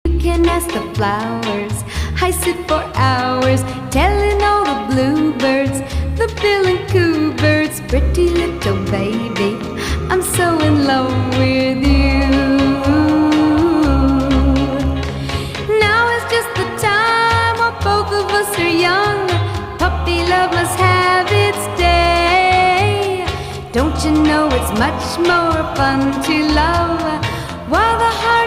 You can ask the flowers. I sit for hours telling all the bluebirds, the bill and coo birds, pretty little baby, I'm so in love with you. Now is just the time while both of us are young. Puppy love must have its day. Don't you know it's much more fun to love while the heart